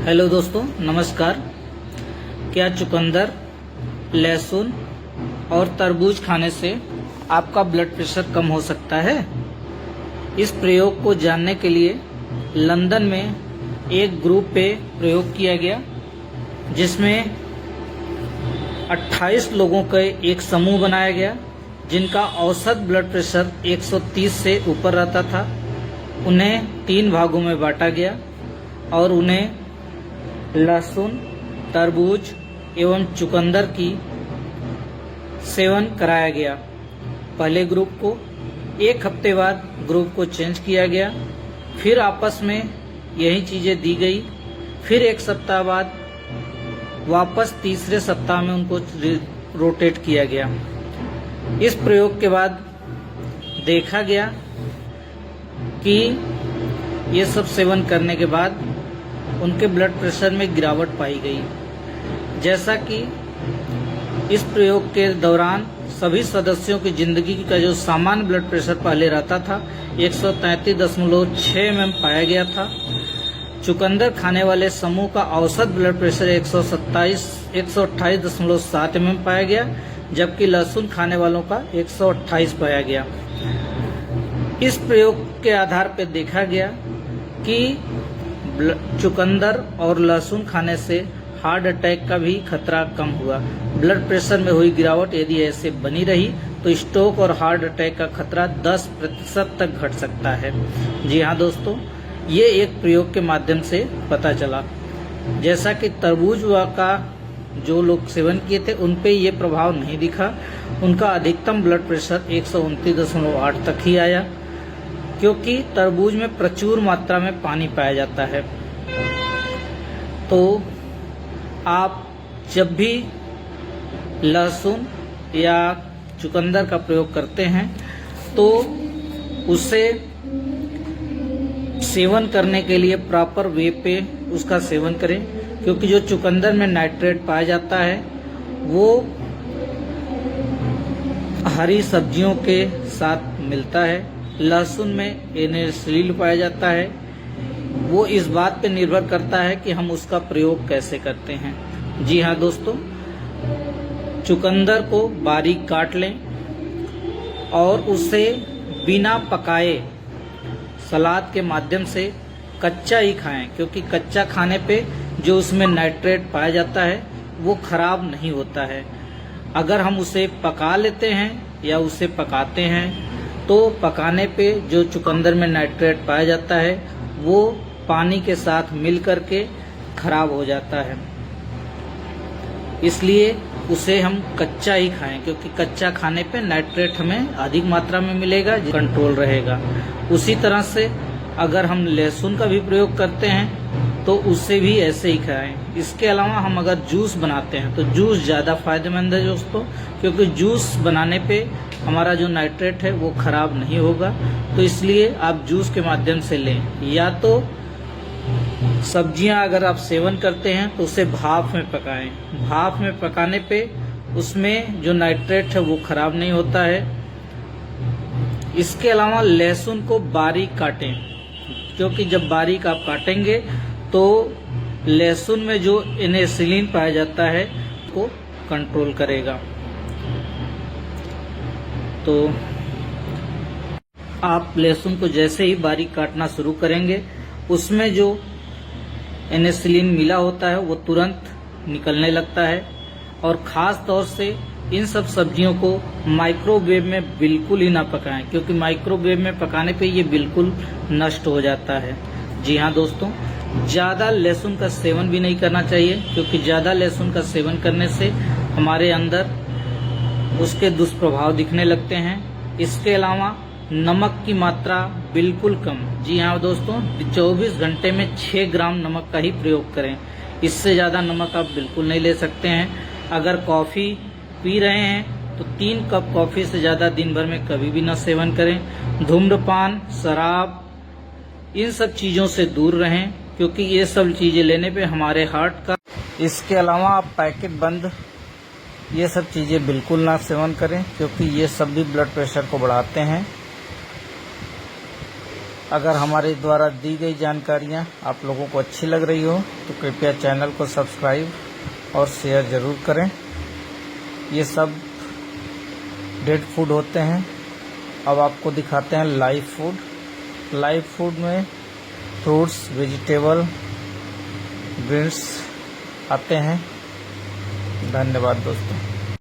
Hello दोस्तों, नमस्कार। क्या चुकंदर, लहसुन और तरबूज खाने से आपका ब्लड प्रेशर कम हो सकता है? इस प्रयोग को जानने के लिए लंदन में एक ग्रुप पे प्रयोग किया गया, जिसमें 28 लोगों का एक समूह बनाया गया, जिनका औसत ब्लड प्रेशर 130 से ऊपर रहता था। उन्हें 3 भागों में बांटा गया और उन्हें लहसुन, तरबूज एवं चुकंदर की सेवन कराया गया। पहले ग्रुप को 1 हफ्ते बाद ग्रुप को चेंज किया गया, फिर आपस में यही चीज़ें दी गई। फिर 1 सप्ताह बाद वापस तीसरे सप्ताह में उनको रोटेट किया गया। इस प्रयोग के बाद देखा गया कि ये सब सेवन करने के बाद उनके ब्लड प्रेशर में गिरावट पाई गई। जैसा कि इस प्रयोग के दौरान सभी सदस्यों की जिंदगी का जो सामान्य ब्लड प्रेशर पहले रहता था 133.6 mm पाया गया था। चुकंदर खाने वाले समूह का औसत ब्लड प्रेशर 128.7 mm पाया गया, जबकि लहसुन खाने वालों का 128 पाया गया। इस प्रयोग के आधार पर देखा गया कि चुकंदर और लहसुन खाने से हार्ट अटैक का भी खतरा कम हुआ। ब्लड प्रेशर में हुई गिरावट यदि ऐसे बनी रही तो स्ट्रोक और हार्ट अटैक का खतरा 10% तक घट सकता है। जी हाँ दोस्तों, ये एक प्रयोग के माध्यम से पता चला। जैसा कि तरबूज का जो लोग सेवन किए थे उन पे ये प्रभाव नहीं दिखा। उनका अधिकतम ब्लड प्रेशर 129.8 तक ही आया, क्योंकि तरबूज में प्रचुर मात्रा में पानी पाया जाता है। तो आप जब भी लहसुन या चुकंदर का प्रयोग करते हैं तो उसे सेवन करने के लिए प्रॉपर वे पे उसका सेवन करें, क्योंकि जो चुकंदर में नाइट्रेट पाया जाता है वो हरी सब्जियों के साथ मिलता है। लहसुन में एनेसिलिन पाया जाता है। वो इस बात पे निर्भर करता है कि हम उसका प्रयोग कैसे करते हैं। जी हाँ दोस्तों, चुकंदर को बारीक काट लें और उसे बिना पकाए सलाद के माध्यम से कच्चा ही खाएं, क्योंकि कच्चा खाने पे जो उसमें नाइट्रेट पाया जाता है वो खराब नहीं होता है। अगर हम उसे पका लेते हैं या उसे पकाते हैं तो पकाने पे जो चुकंदर में नाइट्रेट पाया जाता है वो पानी के साथ मिल करके खराब हो जाता है। इसलिए उसे हम कच्चा ही खाएं, क्योंकि कच्चा खाने पे नाइट्रेट हमें अधिक मात्रा में मिलेगा, कंट्रोल रहेगा। उसी तरह से अगर हम लहसुन का भी प्रयोग करते हैं तो उससे भी ऐसे ही खाएं। इसके अलावा हम अगर जूस बनाते हैं तो जूस ज़्यादा फायदेमंद है दोस्तों, क्योंकि जूस बनाने पे हमारा जो नाइट्रेट है वो खराब नहीं होगा। तो इसलिए आप जूस के माध्यम से लें, या तो सब्जियां अगर आप सेवन करते हैं तो उसे भाप में पकाएं। भाप में पकाने पे उसमें जो नाइट्रेट है वो खराब नहीं होता है। इसके अलावा लहसुन को बारीक काटें, क्योंकि जब बारीक आप काटेंगे तो लहसुन में जो एनेसिलिन पाया जाता है को कंट्रोल करेगा। तो आप लहसुन को जैसे ही बारीक काटना शुरू करेंगे उसमें जो एनेसिलिन मिला होता है वो तुरंत निकलने लगता है। और ख़ास तौर से इन सब सब्जियों को माइक्रोवेव में बिल्कुल ही ना पकाएं, क्योंकि माइक्रोवेव में पकाने पे ये बिल्कुल नष्ट हो जाता है। जी हाँ दोस्तों, ज़्यादा लहसुन का सेवन भी नहीं करना चाहिए, क्योंकि ज़्यादा लहसुन का सेवन करने से हमारे अंदर उसके दुष्प्रभाव दिखने लगते हैं। इसके अलावा नमक की मात्रा बिल्कुल कम। जी हाँ दोस्तों, 24 घंटे में 6 ग्राम नमक का ही प्रयोग करें। इससे ज़्यादा नमक आप बिल्कुल नहीं ले सकते हैं। अगर कॉफ़ी पी रहे हैं तो 3 कप कॉफ़ी से ज़्यादा दिन भर में कभी भी न सेवन करें। धूम्रपान, शराब, इन सब चीज़ों से दूर रहें, क्योंकि ये सब चीज़ें लेने पे हमारे हार्ट का। इसके अलावा आप पैकेट बंद ये सब चीज़ें बिल्कुल ना सेवन करें, क्योंकि ये सब भी ब्लड प्रेशर को बढ़ाते हैं। अगर हमारे द्वारा दी गई जानकारियाँ आप लोगों को अच्छी लग रही हो तो कृपया चैनल को सब्सक्राइब और शेयर ज़रूर करें। ये सब डेड फूड होते हैं। अब आपको दिखाते हैं लाइव फूड। लाइव फूड में फ्रूट्स, वेजिटेबल, ग्रेन्स आते हैं। धन्यवाद दोस्तों।